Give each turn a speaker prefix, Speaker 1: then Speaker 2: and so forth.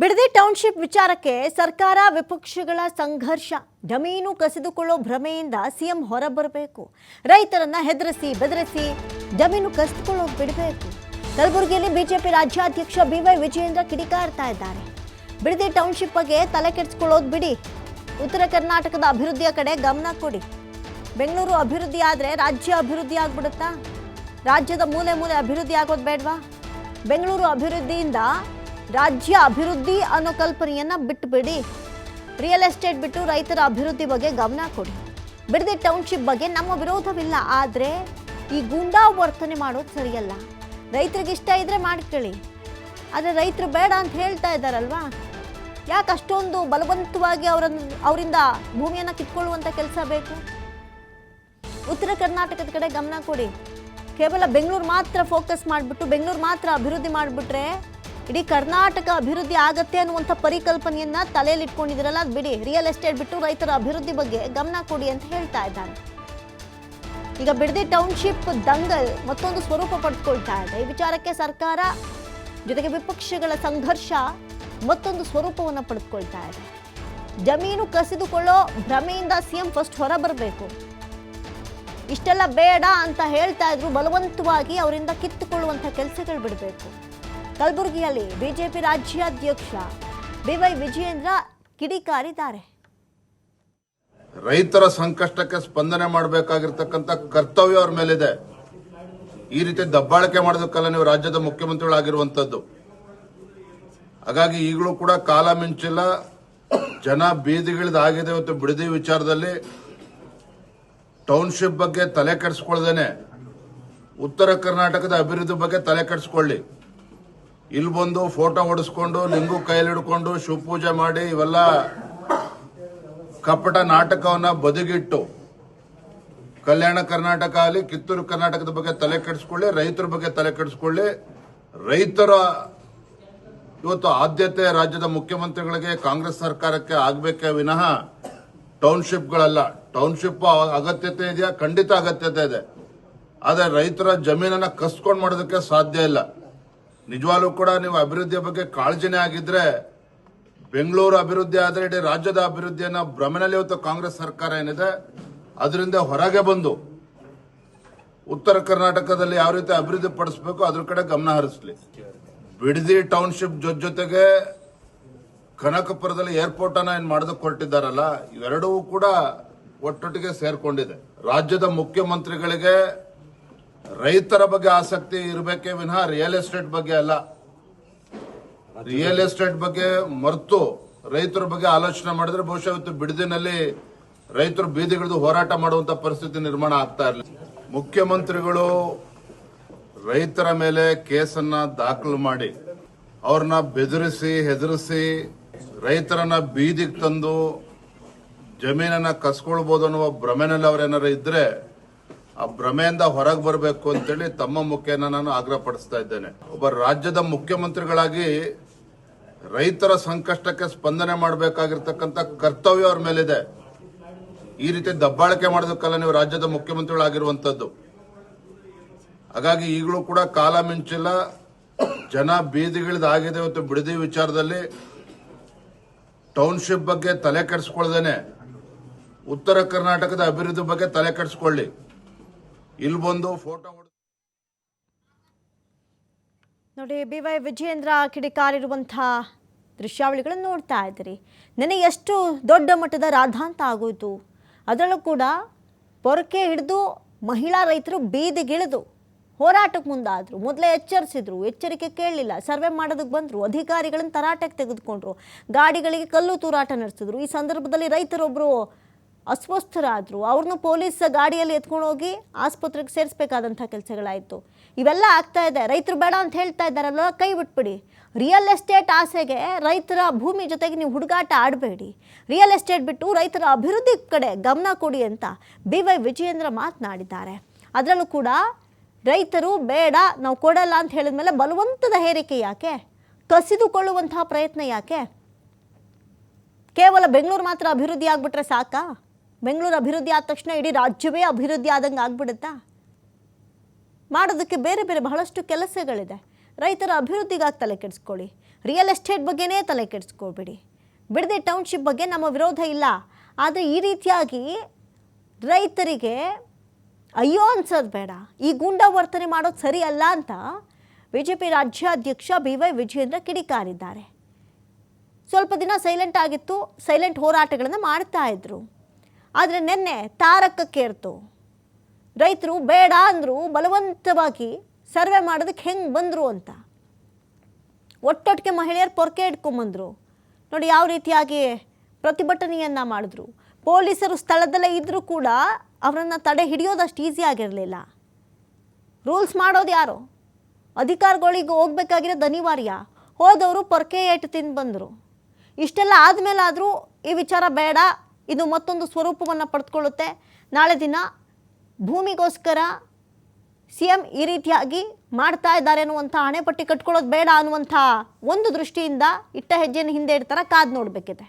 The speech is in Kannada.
Speaker 1: ಬಿಡದಿ ಟೌನ್ಶಿಪ್ ವಿಚಾರಕ್ಕೆ ಸರ್ಕಾರ ವಿಪಕ್ಷಗಳ ಸಂಘರ್ಷ. ಜಮೀನು ಕಸಿದುಕೊಳ್ಳೋ ಭ್ರಮೆಯಿಂದ ಸಿಎಂ ಹೊರಬರಬೇಕು. ರೈತರನ್ನ ಹೆದರಿಸಿ ಬೆದರಿಸಿ ಜಮೀನು ಕಸಿದುಕೊಳ್ಳೋಕೆ ಬಿಡಬೇಕು. ಕಲಬುರಗಿಯಲ್ಲಿ ಬಿಜೆಪಿ ರಾಜ್ಯಾಧ್ಯಕ್ಷ ಬಿವೈ ವಿಜಯೇಂದ್ರ ಕಿಡಿಕಾರ್ತಾ ಇದ್ದಾರೆ. ಬಿಡದಿ ಟೌನ್ಶಿಪ್ ಬಗ್ಗೆ ತಲೆ ಕೆಡಿಸಿಕೊಳ್ಳೋದು ಬಿಡಿ, ಉತ್ತರ ಕರ್ನಾಟಕದ ಅಭಿವೃದ್ಧಿಯ ಕಡೆ ಗಮನ ಕೊಡಿ. ಬೆಂಗಳೂರು ಅಭಿವೃದ್ಧಿ ಆದರೆ ರಾಜ್ಯ ಅಭಿವೃದ್ಧಿ ಆಗ್ಬಿಡುತ್ತಾ? ರಾಜ್ಯದ ಮೂಲೆ ಮೂಲೆ ಅಭಿವೃದ್ಧಿ ಆಗೋದು ಬೇಡವಾ? ಬೆಂಗಳೂರು ಅಭಿವೃದ್ಧಿಯಿಂದ ರಾಜ್ಯ ಅಭಿವೃದ್ಧಿ ಅನ್ನೋ ಕಲ್ಪನೆಯನ್ನ ಬಿಟ್ಟುಬಿಡಿ. ರಿಯಲ್ ಎಸ್ಟೇಟ್ ಬಿಟ್ಟು ರೈತರ ಅಭಿವೃದ್ಧಿ ಬಗ್ಗೆ ಗಮನ ಕೊಡಿ. ಬಿಡದಿ ಟೌನ್ಶಿಪ್ ಬಗ್ಗೆ ನಮ್ಮ ವಿರೋಧವಿಲ್ಲ, ಆದರೆ ಈ ಗೂಂಡಾ ವರ್ತನೆ ಮಾಡೋದು ಸರಿಯಲ್ಲ. ರೈತರಿಗೆ ಇಷ್ಟ ಇದ್ರೆ ಮಾಡ್ಕೊಳ್ಳಿ, ಆದರೆ ರೈತರು ಬೇಡ ಅಂತ ಹೇಳ್ತಾ ಇದ್ದಾರಲ್ವಾ? ಯಾಕೆ ಅಷ್ಟೊಂದು ಬಲವಂತವಾಗಿ ಅವರಿಂದ ಭೂಮಿಯನ್ನು ಕಿತ್ಕೊಳ್ಳುವಂಥ ಕೆಲಸ ಬೇಕು? ಉತ್ತರ ಕರ್ನಾಟಕದ ಕಡೆ ಗಮನ ಕೊಡಿ. ಕೇವಲ ಬೆಂಗಳೂರು ಮಾತ್ರ ಫೋಕಸ್ ಮಾಡಿಬಿಟ್ಟು ಬೆಂಗಳೂರು ಮಾತ್ರ ಅಭಿವೃದ್ಧಿ ಮಾಡಿಬಿಟ್ರೆ ಇಡೀ ಕರ್ನಾಟಕ ಅಭಿವೃದ್ಧಿ ಆಗತ್ತೆ ಅನ್ನುವಂಥ ಪರಿಕಲ್ಪನೆಯನ್ನ ತಲೆಯಲ್ಲಿ ಇಟ್ಕೊಂಡಿದ್ದೀರಲ್ಲ, ಅದು ಬಿಡಿ. ರಿಯಲ್ ಎಸ್ಟೇಟ್ ಬಿಟ್ಟು ರೈತರ ಅಭಿವೃದ್ಧಿ ಬಗ್ಗೆ ಗಮನ ಕೊಡಿ ಅಂತ ಹೇಳ್ತಾ ಇದ್ದಾರೆ. ಈಗ ಬಿಡದಿ ಟೌನ್ಶಿಪ್ ದಂಗಲ್ ಮತ್ತೊಂದು ಸ್ವರೂಪ ಪಡೆದುಕೊಳ್ತಾ ಇದೆ. ಈ ವಿಚಾರಕ್ಕೆ ಸರ್ಕಾರ ಜೊತೆಗೆ ವಿಪಕ್ಷಗಳ ಸಂಘರ್ಷ ಮತ್ತೊಂದು ಸ್ವರೂಪವನ್ನು ಪಡೆದುಕೊಳ್ತಾ ಇದೆ. ಜಮೀನು ಕಸಿದುಕೊಳ್ಳೋ ಭ್ರಮೆಯಿಂದ ಸಿಎಂ ಫಸ್ಟ್ ಹೊರಬರಬೇಕು. ಇಷ್ಟೆಲ್ಲ ಬೇಡ ಅಂತ ಹೇಳ್ತಾ ಇದ್ರು, ಬಲವಂತವಾಗಿ ಅವರಿಂದ ಕಿತ್ತುಕೊಳ್ಳುವಂಥ ಕೆಲಸಗಳು ಬಿಡಬೇಕು. ಕಲಬುರಗಿಯಲ್ಲಿ ಬಿಜೆಪಿ ರಾಜ್ಯಾಧ್ಯಕ್ಷ ಬಿವೈ ವಿಜಯೇಂದ್ರ ಕಿಡಿಕಾರಿದ್ದಾರೆ.
Speaker 2: ರೈತರ ಸಂಕಷ್ಟಕ್ಕೆ ಸ್ಪಂದನೆ ಮಾಡಬೇಕಾಗಿರ್ತಕ್ಕಂಥ ಕರ್ತವ್ಯ ಅವ್ರ ಮೇಲಿದೆ. ಈ ರೀತಿ ದಬ್ಬಾಳಿಕೆ ಮಾಡೋದಕ್ಕಲ್ಲ ನೀವು ರಾಜ್ಯದ ಮುಖ್ಯಮಂತ್ರಿಗಳಾಗಿರುವಂತದ್ದು. ಹಾಗಾಗಿ ಈಗಲೂ ಕೂಡ ಕಾಲ ಮಿಂಚಿಲ್ಲ, ಜನ ಬೀದಿಗಿಳಿದಾಗಿದೆ. ಇವತ್ತು ಬಿಡದಿ ವಿಚಾರದಲ್ಲಿ ಟೌನ್ಶಿಪ್ ಬಗ್ಗೆ ತಲೆ ಕೆಡಿಸ್ಕೊಳ್ದೇನೆ ಉತ್ತರ ಕರ್ನಾಟಕದ ಅಭಿವೃದ್ಧಿ ಬಗ್ಗೆ ತಲೆ ಕೆಡಿಸ್ಕೊಳ್ಳಿ. ಇಲ್ಲಿ ಬಂದು ಫೋಟೋ ಹೊಡಿಸ್ಕೊಂಡು ಲಿಂಗು ಕೈಯಲ್ಲಿ ಹಿಡ್ಕೊಂಡು ಶಿವಪೂಜೆ ಮಾಡಿ ಇವೆಲ್ಲ ಕಪಟ ನಾಟಕವನ್ನ ಬದಿಗಿಟ್ಟು ಕಲ್ಯಾಣ ಕರ್ನಾಟಕ ಆಗಲಿ ಕಿತ್ತೂರು ಕರ್ನಾಟಕದ ಬಗ್ಗೆ ತಲೆ ಕೆಡಿಸ್ಕೊಳ್ಳಿ, ರೈತರ ಬಗ್ಗೆ ತಲೆ ಕೆಡಿಸ್ಕೊಳ್ಳಿ. ರೈತರ ಇವತ್ತು ಆದ್ಯತೆ ರಾಜ್ಯದ ಮುಖ್ಯಮಂತ್ರಿಗಳಿಗೆ ಕಾಂಗ್ರೆಸ್ ಸರ್ಕಾರಕ್ಕೆ ಆಗಬೇಕೇ ವಿನಃ ಟೌನ್ಶಿಪ್ಗಳಲ್ಲ. ಟೌನ್ಶಿಪ್ ಅಗತ್ಯತೆ ಇದೆಯಾ? ಖಂಡಿತ ಅಗತ್ಯತೆ ಇದೆ. ಆದರೆ ರೈತರ ಜಮೀನನ್ನ ಕಸ್ಕೊಂಡು ಮಾಡೋದಕ್ಕೆ ಸಾಧ್ಯ ಇಲ್ಲ. ನಿಜವಾಗ್ಲೂ ಕೂಡ ನೀವು ಅಭಿವೃದ್ಧಿಯ ಬಗ್ಗೆ ಕಾಳಜಿನೇ ಆಗಿದ್ರೆ ಬೆಂಗಳೂರು ಅಭಿವೃದ್ಧಿ ಆದರೆ ಇಡೀ ರಾಜ್ಯದ ಅಭಿವೃದ್ಧಿಯನ್ನ ಭ್ರಮೆನಲ್ಲಿ ಇವತ್ತು ಕಾಂಗ್ರೆಸ್ ಸರ್ಕಾರ ಏನಿದೆ ಅದರಿಂದ ಹೊರಗೆ ಬಂದು ಉತ್ತರ ಕರ್ನಾಟಕದಲ್ಲಿ ಯಾವ ರೀತಿ ಅಭಿವೃದ್ಧಿ ಪಡಿಸಬೇಕು ಅದ್ರ ಕಡೆ ಗಮನ ಹರಿಸಲಿ. ಬಿಡದಿ ಟೌನ್ಶಿಪ್ ಜೊತೆಗೆ ಕನಕಪುರದಲ್ಲಿ ಏರ್ಪೋರ್ಟ್ ಅನ್ನ ಏನ್ ಮಾಡೋದಕ್ಕೆ ಹೊರಟಿದ್ದಾರಲ್ಲ, ಇವೆರಡೂ ಕೂಡ ಒಟ್ಟೊಟ್ಟಿಗೆ ಸೇರ್ಕೊಂಡಿದೆ. ರಾಜ್ಯದ ಮುಖ್ಯಮಂತ್ರಿಗಳಿಗೆ ರೈತರ ಬಗ್ಗೆ ಆಸಕ್ತಿ ಇರಬೇಕೇ ವಿನಃ ರಿಯಲ್ ಎಸ್ಟೇಟ್ ಬಗ್ಗೆ ಅಲ್ಲ. ರಿಯಲ್ ಎಸ್ಟೇಟ್ ಬಗ್ಗೆ ಮರೆತು ರೈತರ ಬಗ್ಗೆ ಆಲೋಚನೆ ಮಾಡಿದ್ರೆ ಬಹುಶಃ ಇವತ್ತು ಬಿಡದಿನಲ್ಲಿ ರೈತರು ಬೀದಿಗಿಳಿದು ಹೋರಾಟ ಮಾಡುವಂತ ಪರಿಸ್ಥಿತಿ ನಿರ್ಮಾಣ ಆಗ್ತಾ ಇರಲಿಲ್ಲ. ಮುಖ್ಯಮಂತ್ರಿಗಳು ರೈತರ ಮೇಲೆ ಕೇಸನ್ನ ದಾಖಲು ಮಾಡಿ ಅವ್ರನ್ನ ಬೆದರಿಸಿ ಹೆದರಿಸಿ ರೈತರನ್ನ ಬೀದಿಗೆ ತಂದು ಜಮೀನನ್ನ ಕಸ್ಕೊಳ್ಬಹುದು ಅನ್ನುವ ಭ್ರಮೆನಲ್ಲಿ ಅವರೇನಾರ ಇದ್ರೆ ಆ ಭ್ರಮೆಯಿಂದ ಹೊರಗೆ ಬರಬೇಕು ಅಂತೇಳಿ ತಮ್ಮ ಮುಖೇನ ನಾನು ಆಗ್ರಹ ಪಡಿಸ್ತಾ ಇದ್ದೇನೆ. ಒಬ್ಬ ರಾಜ್ಯದ ಮುಖ್ಯಮಂತ್ರಿಗಳಾಗಿ ರೈತರ ಸಂಕಷ್ಟಕ್ಕೆ ಸ್ಪಂದನೆ ಮಾಡಬೇಕಾಗಿರ್ತಕ್ಕಂಥ ಕರ್ತವ್ಯ ಅವ್ರ ಮೇಲಿದೆ. ಈ ರೀತಿ ದಬ್ಬಾಳಿಕೆ ಮಾಡೋದಕ್ಕಲ್ಲ ನೀವು ರಾಜ್ಯದ ಮುಖ್ಯಮಂತ್ರಿಗಳಾಗಿರುವಂತದ್ದು. ಹಾಗಾಗಿ ಈಗಲೂ ಕೂಡ ಕಾಲ ಮಿಂಚಿಲ್ಲ, ಜನ ಬೀದಿಗಿಳಿದಾಗಿದೆ. ಇವತ್ತು ಬಿಡದಿ ವಿಚಾರದಲ್ಲಿ ಟೌನ್ಶಿಪ್ ಬಗ್ಗೆ ತಲೆ ಕೆಡಿಸ್ಕೊಳ್ದೇನೆ ಉತ್ತರ ಕರ್ನಾಟಕದ ಅಭಿವೃದ್ಧಿ ಬಗ್ಗೆ ತಲೆ ಕೆಡಿಸ್ಕೊಳ್ಳಿ. ಇಲ್ಲಿ ಬಂದು ಫೋಟೋ
Speaker 1: ನೋಡಿ, ಬಿವೈ ವಿಜಯೇಂದ್ರ ಕಿಡಿಕಾರಿರುವಂತಹ ದೃಶ್ಯಾವಳಿಗಳನ್ನು ನೋಡ್ತಾ ಇದ್ದೀರಿ. ನೆನೆ ಎಷ್ಟು ದೊಡ್ಡ ಮಟ್ಟದ ರಾಧಾಂತ ಆಗೋಯ್ತು. ಅದರಲ್ಲೂ ಕೂಡ ಪೊರಕೆ ಹಿಡಿದು ಮಹಿಳಾ ರೈತರು ಬೀದಿಗಿಳಿದು ಹೋರಾಟಕ್ಕೆ ಮುಂದಾದರು. ಮೊದಲೇ ಎಚ್ಚರಿಸಿದ್ರು, ಎಚ್ಚರಿಕೆ ಕೇಳಲಿಲ್ಲ. ಸರ್ವೆ ಮಾಡೋದಕ್ಕೆ ಬಂದರು, ಅಧಿಕಾರಿಗಳನ್ನು ತರಾಟೆಗೆ ತೆಗೆದುಕೊಂಡ್ರು, ಗಾಡಿಗಳಿಗೆ ಕಲ್ಲು ತೂರಾಟ ನಡೆಸಿದ್ರು. ಈ ಸಂದರ್ಭದಲ್ಲಿ ರೈತರೊಬ್ಬರು ಅಸ್ವಸ್ಥರಾದರು. ಅವ್ರನ್ನ ಪೊಲೀಸ್ ಗಾಡಿಯಲ್ಲಿ ಎತ್ಕೊಂಡು ಹೋಗಿ ಆಸ್ಪತ್ರೆಗೆ ಸೇರಿಸಬೇಕಾದಂಥ ಕೆಲಸಗಳಾಯಿತು. ಇವೆಲ್ಲ ಆಗ್ತಾ ಇದೆ. ರೈತರು ಬೇಡ ಅಂತ ಹೇಳ್ತಾ ಇದ್ದಾರಲ್ವ, ಕೈ ಬಿಟ್ಬಿಡಿ. ರಿಯಲ್ ಎಸ್ಟೇಟ್ ಆಸೆಗೆ ರೈತರ ಭೂಮಿ ಜೊತೆಗೆ ನೀವು ಹುಡುಗಾಟ ಆಡಬೇಡಿ. ರಿಯಲ್ ಎಸ್ಟೇಟ್ ಬಿಟ್ಟು ರೈತರ ಅಭಿವೃದ್ಧಿ ಕಡೆ ಗಮನ ಕೊಡಿ ಅಂತ ಬಿವೈ ವಿಜಯೇಂದ್ರ ಮಾತನಾಡಿದ್ದಾರೆ. ಅದರಲ್ಲೂ ಕೂಡ ರೈತರು ಬೇಡ, ನಾವು ಕೊಡಲ್ಲ ಅಂತ ಹೇಳಿದ್ಮೇಲೆ ಬಲವಂತದ ಹೇರಿಕೆ ಯಾಕೆ? ಕಸಿದುಕೊಳ್ಳುವಂತಹ ಪ್ರಯತ್ನ ಯಾಕೆ? ಕೇವಲ ಬೆಂಗಳೂರು ಮಾತ್ರ ಅಭಿವೃದ್ಧಿ ಆಗ್ಬಿಟ್ರೆ ಸಾಕಾ? ಬೆಂಗಳೂರು ಅಭಿವೃದ್ಧಿ ಆದ ತಕ್ಷಣ ಇಡೀ ರಾಜ್ಯವೇ ಅಭಿವೃದ್ಧಿ ಆದಂಗೆ ಆಗ್ಬಿಡುತ್ತಾ? ಮಾಡೋದಕ್ಕೆ ಬೇರೆ ಬೇರೆ ಬಹಳಷ್ಟು ಕೆಲಸಗಳಿದೆ. ರೈತರ ಅಭಿವೃದ್ಧಿಗಾಗಿ ತಲೆ ಕೆಡಿಸ್ಕೊಳ್ಳಿ. ರಿಯಲ್ ಎಸ್ಟೇಟ್ ಬಗ್ಗೆನೇ ತಲೆ ಕೆಡಿಸ್ಕೊಬೇಡಿ. ಬಿಡದಿ ಟೌನ್ಶಿಪ್ ಬಗ್ಗೆ ನಮ್ಮ ವಿರೋಧ ಇಲ್ಲ, ಆದರೆ ಈ ರೀತಿಯಾಗಿ ರೈತರಿಗೆ ಅಯ್ಯೋ ಅನ್ಸೋದು ಬೇಡ, ಈ ಗೂಂಡಾ ವರ್ತನೆ ಮಾಡೋದು ಸರಿ ಅಲ್ಲ ಅಂತ BJP ರಾಜ್ಯಾಧ್ಯಕ್ಷ BY ವಿಜಯೇಂದ್ರ ಕಿಡಿಕಾರಿದ್ದಾರೆ. ಸ್ವಲ್ಪ ದಿನ ಸೈಲೆಂಟ್ ಆಗಿತ್ತು, ಸೈಲೆಂಟ್ ಹೋರಾಟಗಳನ್ನು ಮಾಡ್ತಾ ಇದ್ರು. ಆದರೆ ನಿನ್ನೆ ತಾರಕಕ್ಕೇರ್ತು. ರೈತರು ಬೇಡ ಅಂದರು, ಬಲವಂತವಾಗಿ ಸರ್ವೆ ಮಾಡೋದಕ್ಕೆ ಹೆಂಗೆ ಬಂದರು ಅಂತ. ಒಟ್ಟೊಟ್ಟಿಗೆ ಮಹಿಳೆಯರು ಪೊರಕೆ ಇಟ್ಕೊಂಬಂದರು. ನೋಡಿ ಯಾವ ರೀತಿಯಾಗಿ ಪ್ರತಿಭಟನೆಯನ್ನು ಮಾಡಿದ್ರು. ಪೊಲೀಸರು ಸ್ಥಳದಲ್ಲೇ ಇದ್ದರೂ ಕೂಡ ಅವರನ್ನು ತಡೆ ಹಿಡಿಯೋದಷ್ಟು ಈಸಿ ಆಗಿರಲಿಲ್ಲ. ರೂಲ್ಸ್ ಮಾಡೋದು ಯಾರು? ಅಧಿಕಾರಿಗಳಿಗೆ ಹೋಗ್ಬೇಕಾಗಿರೋದು ಅನಿವಾರ್ಯ. ಹೋದವರು ಪೊರಕೆ ಏಟು ತಿಂದು ಬಂದರು. ಇಷ್ಟೆಲ್ಲ ಆದಮೇಲಾದರೂ ಈ ವಿಚಾರ ಬೇಡ, ಇದು ಮತ್ತೊಂದು ಸ್ವರೂಪವನ್ನು ಪಡೆದುಕೊಳ್ಳುತ್ತೆ, ನಾಳೆ ದಿನ ಭೂಮಿಗೋಸ್ಕರ CM ಈ ರೀತಿಯಾಗಿ ಮಾಡ್ತಾ ಇದ್ದಾರೆ ಅನ್ನುವಂಥ ಹಣೆಪಟ್ಟಿ ಕಟ್ಕೊಳ್ಳೋದು ಬೇಡ ಅನ್ನುವಂಥ ಒಂದು ದೃಷ್ಟಿಯಿಂದ ಇಟ್ಟ ಹೆಜ್ಜೆಯನ್ನು ಹಿಂದೆ ಇಡ್ತಾರೆ. ಕಾದು ನೋಡಬೇಕಿದೆ.